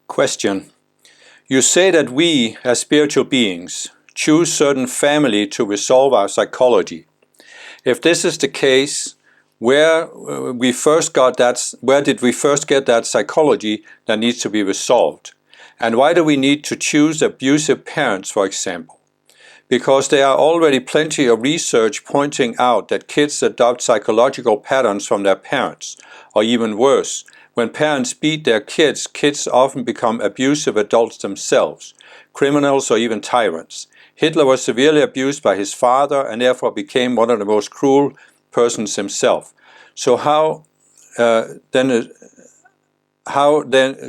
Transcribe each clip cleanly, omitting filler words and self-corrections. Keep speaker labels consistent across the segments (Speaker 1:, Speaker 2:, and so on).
Speaker 1: Question. You say that we, as spiritual beings, choose certain family to resolve our psychology. If this is the case, where did we first get that psychology that needs to be resolved? And why do we need to choose abusive parents, for example? Because there are already plenty of research pointing out that kids adopt psychological patterns from their parents, or even worse. When parents beat their kids, kids often become abusive adults themselves, criminals or even tyrants. Hitler was severely abused by his father and therefore became one of the most cruel persons himself. So how then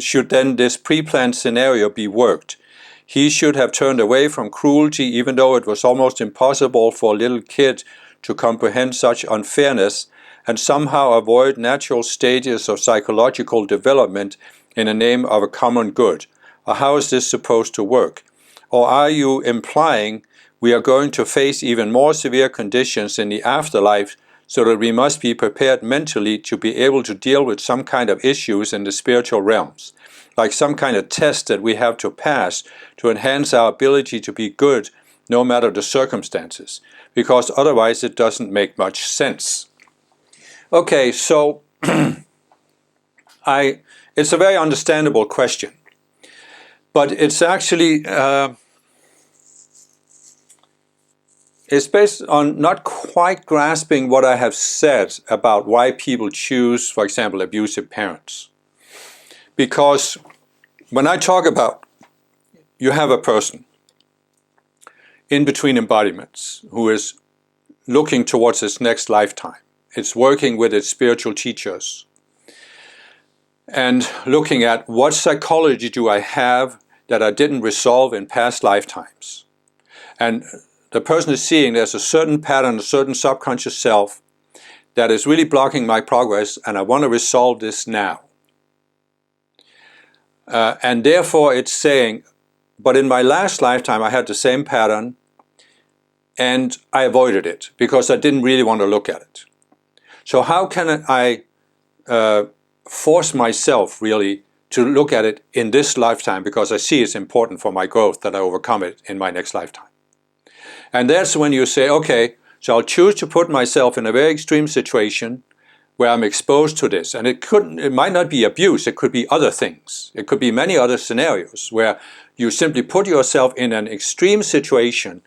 Speaker 1: should this pre-planned scenario be worked? He should have turned away from cruelty, even though it was almost impossible for a little kid to comprehend such unfairness, and somehow avoid natural stages of psychological development in the name of a common good. Or how is this supposed to work? Or are you implying we are going to face even more severe conditions in the afterlife, so that we must be prepared mentally to be able to deal with some kind of issues in the spiritual realms, like some kind of test that we have to pass to enhance our ability to be good no matter the circumstances, because otherwise it doesn't make much sense. Okay, so it's a very understandable question, but it's actually it's based on not quite grasping what I have said about why people choose, for example, abusive parents. Because when I talk about you have a person in between embodiments who is looking towards its next lifetime, it's working with its spiritual teachers and looking at what psychology do I have that I didn't resolve in past lifetimes. And the person is seeing there's a certain pattern, a certain subconscious self that is really blocking my progress, and I want to resolve this now. And therefore it's saying, but in my last lifetime I had the same pattern and I avoided it because I didn't really want to look at it. So how can I force myself really to look at it in this lifetime, because I see it's important for my growth that I overcome it in my next lifetime? And that's when you say, okay, so I'll choose to put myself in a very extreme situation where I'm exposed to this. And it might not be abuse, it could be other things. It could be many other scenarios where you simply put yourself in an extreme situation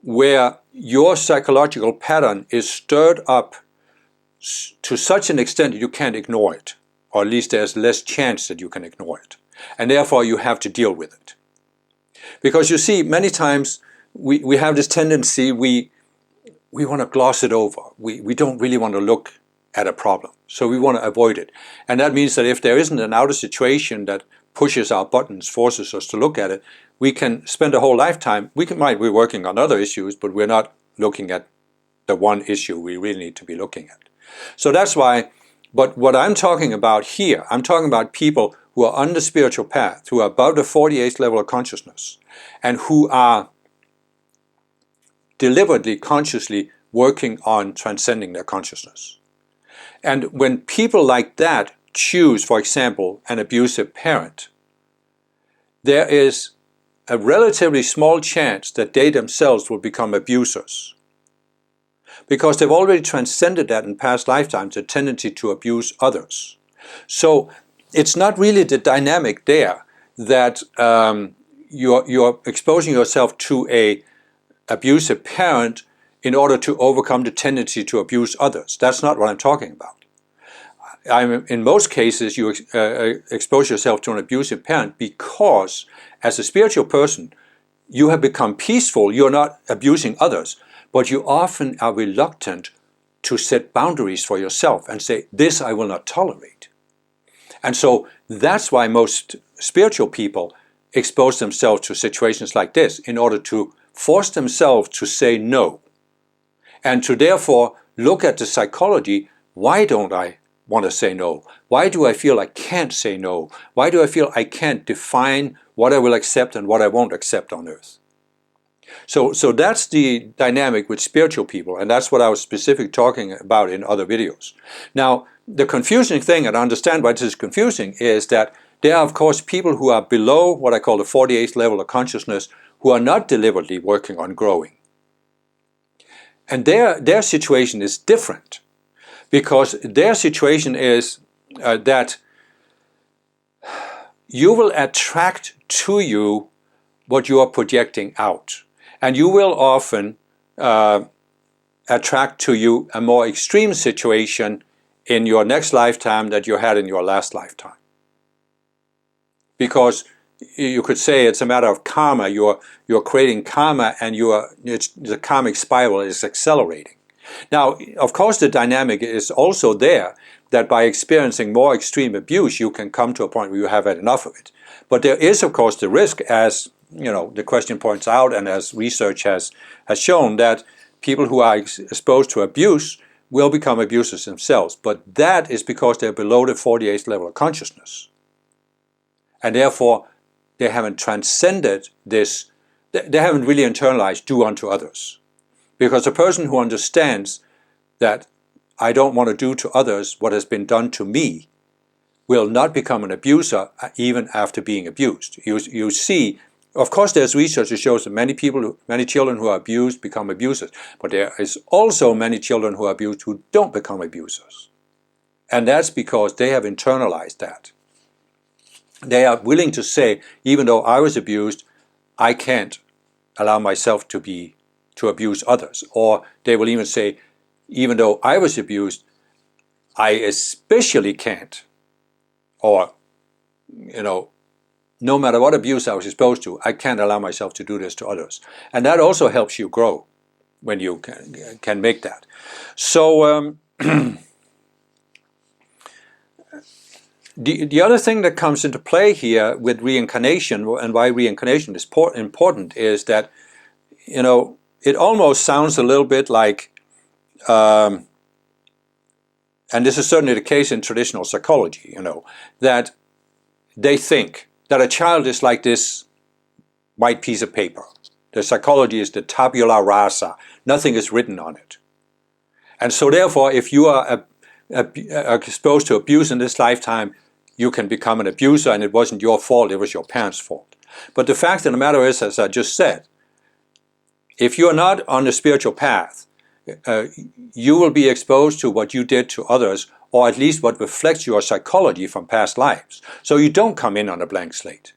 Speaker 1: where your psychological pattern is stirred up to such an extent that you can't ignore it, or at least there's less chance that you can ignore it, and therefore you have to deal with it. Because you see, many times we have this tendency, we want to gloss it over. We don't really want to look at a problem, so we want to avoid it. And that means that if there isn't an outer situation that pushes our buttons, forces us to look at it, we can spend a whole lifetime, might be working on other issues, but we're not looking at the one issue we really need to be looking at. So that's why, but what I'm talking about here, I'm talking about people who are on the spiritual path, who are above the 48th level of consciousness, and who are deliberately, consciously working on transcending their consciousness. And when people like that choose, for example, an abusive parent, there is a relatively small chance that they themselves will become abusers, because they've already transcended that in past lifetimes, a tendency to abuse others. So it's not really the dynamic there that you're exposing yourself to a abusive parent in order to overcome the tendency to abuse others. That's not what I'm talking about. In most cases, you expose yourself to an abusive parent because, as a spiritual person, you have become peaceful. You're not abusing others, but you often are reluctant to set boundaries for yourself and say, this I will not tolerate. And so that's why most spiritual people expose themselves to situations like this, in order to force themselves to say no, and to therefore look at the psychology. Why don't I want to say no? Why do I feel I can't say no? Why do I feel I can't define what I will accept and what I won't accept on earth? So that's the dynamic with spiritual people, and that's what I was specifically talking about in other videos. Now, the confusing thing, and I understand why this is confusing, is that There are, of course, people who are below what I call the 48th level of consciousness who are not deliberately working on growing. And their situation is different, because their situation is that you will attract to you what you are projecting out. And you will often attract to you a more extreme situation in your next lifetime that you had in your last lifetime. Because you could say it's a matter of karma. You're creating karma, and the karmic spiral is accelerating. Now, of course, the dynamic is also there that by experiencing more extreme abuse, you can come to a point where you have had enough of it. But there is, of course, the risk, as the question points out, and as research has shown, that people who are exposed to abuse will become abusers themselves. But that is because they're below the 48th level of consciousness. And therefore, they haven't transcended this, they haven't really internalized do unto others. Because a person who understands that I don't want to do to others what has been done to me will not become an abuser even after being abused. You see, of course there's research that shows that many children who are abused become abusers, but there is also many children who are abused who don't become abusers. And that's because they have internalized that. They are willing to say, even though I was abused, I can't allow myself to abuse others. Or they will even say, even though I was abused, I especially can't. Or, no matter what abuse I was exposed to, I can't allow myself to do this to others. And that also helps you grow when you can make that. So, The other thing that comes into play here with reincarnation, and why reincarnation is important, is that, it almost sounds a little bit like, and this is certainly the case in traditional psychology, that they think that a child is like this white piece of paper. The psychology is the tabula rasa. Nothing is written on it. And so therefore, if you are exposed to abuse in this lifetime, you can become an abuser, and it wasn't your fault, it was your parents' fault. But the fact of the matter is, as I just said, if you're not on the spiritual path, you will be exposed to what you did to others, or at least what reflects your psychology from past lives. So you don't come in on a blank slate.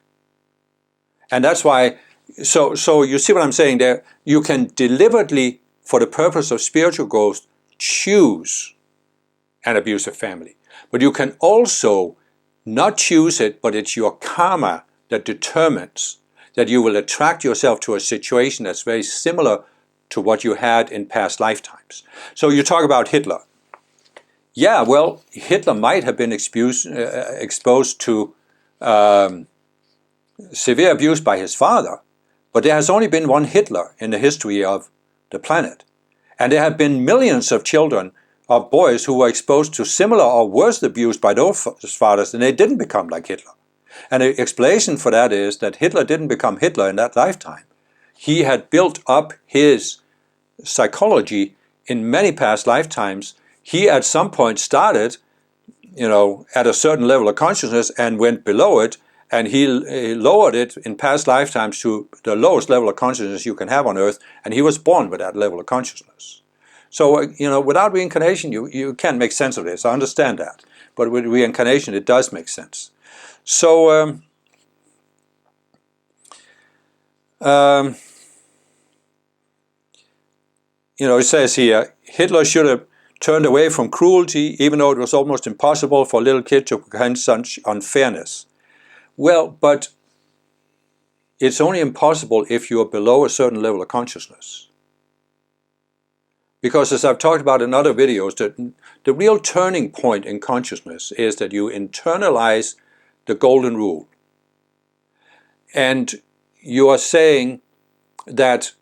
Speaker 1: And that's why, so you see what I'm saying there? You can deliberately, for the purpose of spiritual growth, choose an abusive family. But you can also not choose it, but it's your karma that determines that you will attract yourself to a situation that's very similar to what you had in past lifetimes. So you talk about Hitler. Yeah, well, Hitler might have been exposed to severe abuse by his father, but there has only been one Hitler in the history of the planet. And there have been millions of children, of boys, who were exposed to similar or worse abuse by those fathers, and they didn't become like Hitler. And the explanation for that is that Hitler didn't become Hitler in that lifetime. He had built up his psychology in many past lifetimes. He at some point started, at a certain level of consciousness and went below it, and he lowered it in past lifetimes to the lowest level of consciousness you can have on earth, and he was born with that level of consciousness. So, without reincarnation, you can't make sense of this. I understand that. But with reincarnation, it does make sense. So, it says here, Hitler should have turned away from cruelty, even though it was almost impossible for a little kid to comprehend such unfairness. Well, but it's only impossible if you are below a certain level of consciousness. Because as I've talked about in other videos, the real turning point in consciousness is that you internalize the golden rule. And you are saying that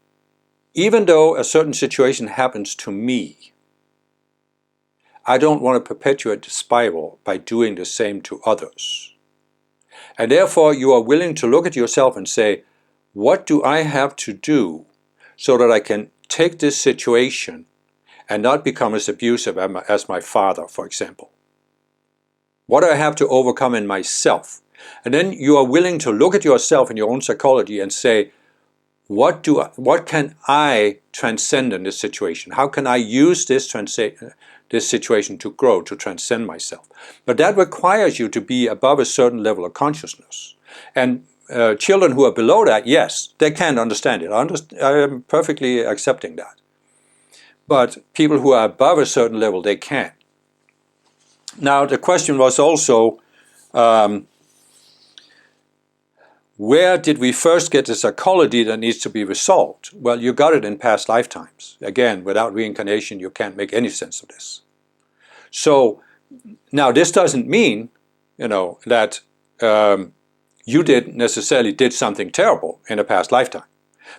Speaker 1: even though a certain situation happens to me, I don't want to perpetuate the spiral by doing the same to others. And therefore you are willing to look at yourself and say, what do I have to do so that I can take this situation and not become as abusive as my father, for example? What do I have to overcome in myself? And then you are willing to look at yourself and your own psychology and say, what can I transcend in this situation? How can I use this situation to grow, to transcend myself? But that requires you to be above a certain level of consciousness. And children who are below that, yes, they can't understand it. I am perfectly accepting that. But people who are above a certain level, they can. Now, the question was also, where did we first get the psychology that needs to be resolved? Well, you got it in past lifetimes. Again, without reincarnation, you can't make any sense of this. So, now this doesn't mean, that you necessarily did something terrible in a past lifetime.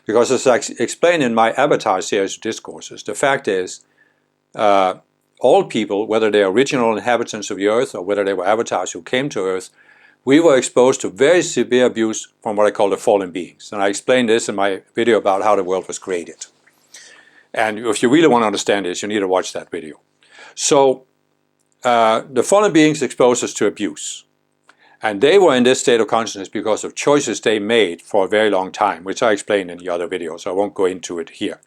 Speaker 1: Because as I explained in my Avatar series of discourses, the fact is, all people, whether they are original inhabitants of the earth or whether they were avatars who came to earth, we were exposed to very severe abuse from what I call the fallen beings. And I explained this in my video about how the world was created. And if you really want to understand this, you need to watch that video. So, the fallen beings exposed us to abuse. And they were in this state of consciousness because of choices they made for a very long time, which I explained in the other video, so I won't go into it here.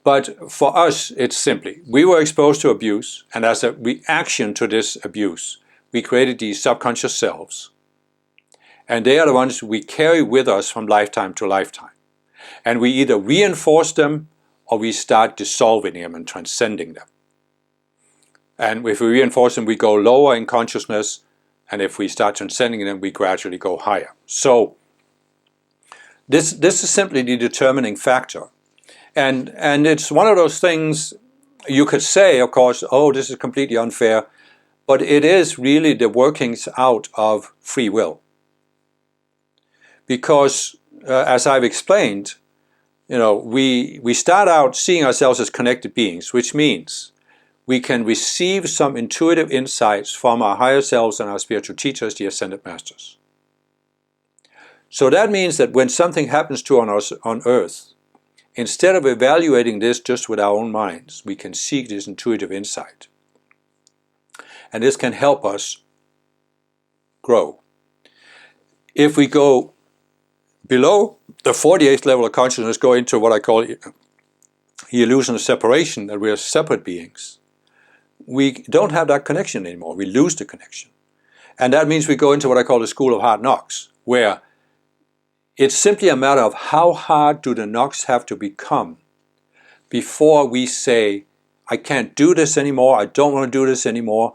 Speaker 1: But for us, it's simply, we were exposed to abuse, and as a reaction to this abuse, we created these subconscious selves. And they are the ones we carry with us from lifetime to lifetime. And we either reinforce them or we start dissolving them and transcending them. And if we reinforce them, we go lower in consciousness. And if we start transcending them, we gradually go higher. So this is simply the determining factor. And it's one of those things you could say, of course, oh, this is completely unfair. But it is really the workings out of free will. Because, as I've explained, we start out seeing ourselves as connected beings, which means we can receive some intuitive insights from our higher selves and our spiritual teachers, the Ascended Masters. So that means that when something happens to us on earth, instead of evaluating this just with our own minds, we can seek this intuitive insight. And this can help us grow. If we go below the 48th level of consciousness, go into what I call the illusion of separation, that we are separate beings, we don't have that connection anymore. We lose the connection. And that means we go into what I call the school of hard knocks, where it's simply a matter of how hard do the knocks have to become before we say, I can't do this anymore, I don't want to do this anymore.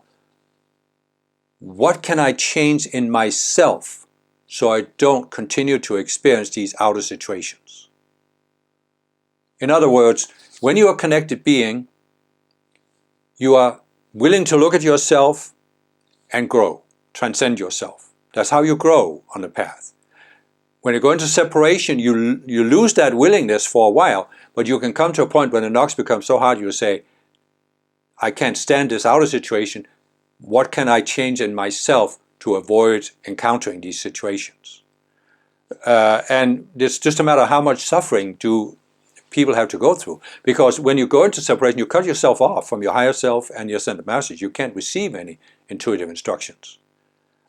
Speaker 1: What can I change in myself so I don't continue to experience these outer situations? In other words, when you are a connected being, you are willing to look at yourself and grow, transcend yourself. That's how you grow on the path. When you go into separation, you lose that willingness for a while, but you can come to a point when the knocks become so hard you say, I can't stand this outer situation. What can I change in myself to avoid encountering these situations? And it's just a matter of how much suffering do people have to go through. Because when you go into separation, you cut yourself off from your higher self and your Ascended Masters. You can't receive any intuitive instructions.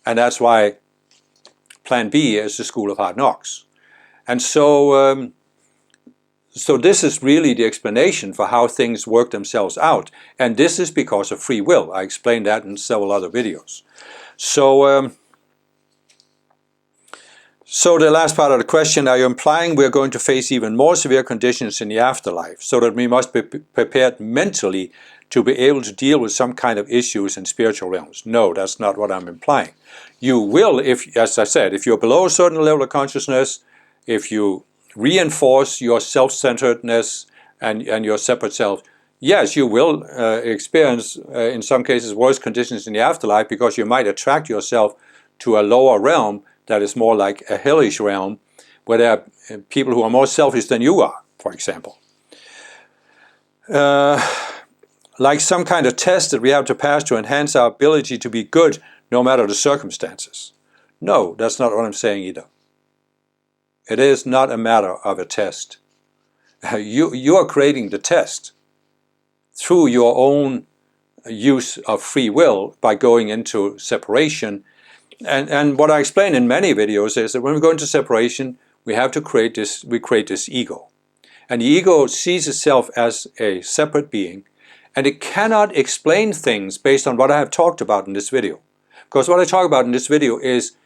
Speaker 1: And that's why Plan B is the school of hard knocks. And so, so this is really the explanation for how things work themselves out. And this is because of free will. I explained that in several other videos. So, so the last part of the question, are you implying we're going to face even more severe conditions in the afterlife, so that we must be prepared mentally to be able to deal with some kind of issues in spiritual realms? No, that's not what I'm implying. You will, if, as I said, if you're below a certain level of consciousness, if you reinforce your self-centeredness and your separate self, yes, you will experience, in some cases, worse conditions in the afterlife, because you might attract yourself to a lower realm that is more like a hellish realm, where there are people who are more selfish than you are, for example. Like some kind of test that we have to pass to enhance our ability to be good no matter the circumstances. No, that's not what I'm saying either. It is not a matter of a test. You are creating the test through your own use of free will by going into separation. And what I explain in many videos is that when we go into separation, we have to create this ego. And the ego sees itself as a separate being, and it cannot explain things based on what I have talked about in this video. Because what I talk about in this video is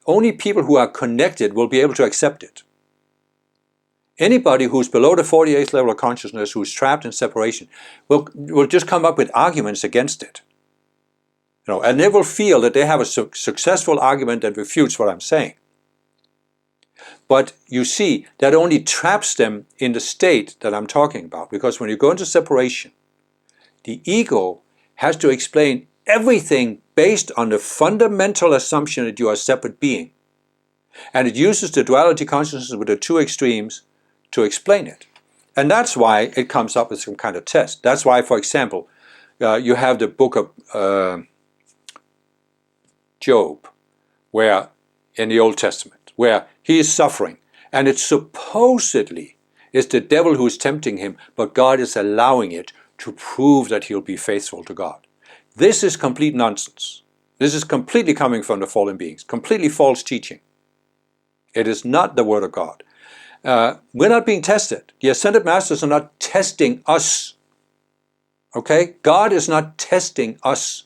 Speaker 1: only people who are connected will be able to accept it. Anybody who's below the 48th level of consciousness, who's trapped in separation, will just come up with arguments against it. And they will feel that they have a successful argument that refutes what I'm saying. But you see, that only traps them in the state that I'm talking about. Because when you go into separation, the ego has to explain everything based on the fundamental assumption that you are a separate being. And it uses the duality consciousness with the two extremes to explain it. And that's why it comes up with some kind of test. That's why, for example, you have the book of Job, where in the Old Testament, where he is suffering, and it supposedly is the devil who is tempting him, but God is allowing it to prove that he'll be faithful to God. This is complete nonsense. This is completely coming from the fallen beings, completely false teaching. It is not the Word of God. We're not being tested. The Ascended Masters are not testing us. Okay? God is not testing us.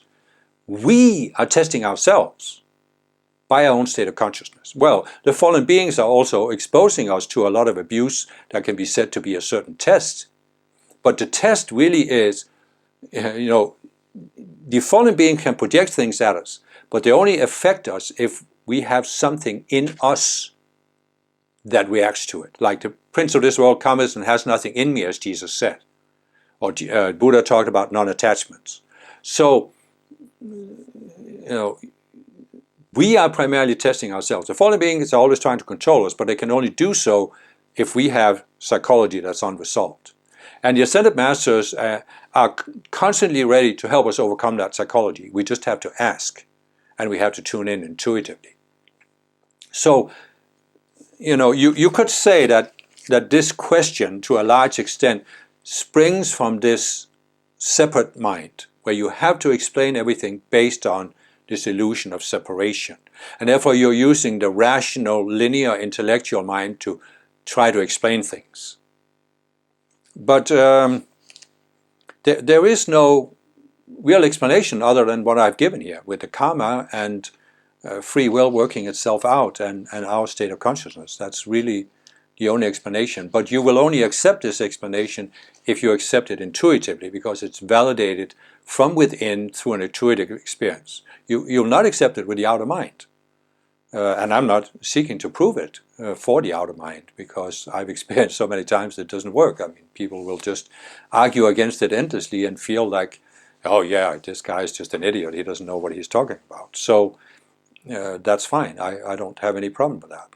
Speaker 1: We are testing ourselves by our own state of consciousness. Well, the fallen beings are also exposing us to a lot of abuse that can be said to be a certain test. But the test really is, the fallen being can project things at us, but they only affect us if we have something in us that reacts to it. Like the prince of this world comes and has nothing in me, as Jesus said. Or Buddha talked about non-attachments. So, we are primarily testing ourselves. The fallen beings are always trying to control us, but they can only do so if we have psychology that's unresolved. And the Ascended Masters are constantly ready to help us overcome that psychology. We just have to ask, and we have to tune in intuitively. So, you could say that this question, to a large extent, springs from this separate mind, where you have to explain everything based on this illusion of separation. And therefore you're using the rational, linear, intellectual mind to try to explain things. But there is no real explanation other than what I've given here, with the karma and free will working itself out and our state of consciousness. That's really the only explanation. But you will only accept this explanation if you accept it intuitively, because it's validated from within through an intuitive experience. You'll not accept it with the outer mind. And I'm not seeking to prove it for the outer mind, because I've experienced so many times it doesn't work. I mean, people will just argue against it endlessly and feel like, oh yeah, this guy is just an idiot, he doesn't know what he's talking about. So that's fine, I don't have any problem with that.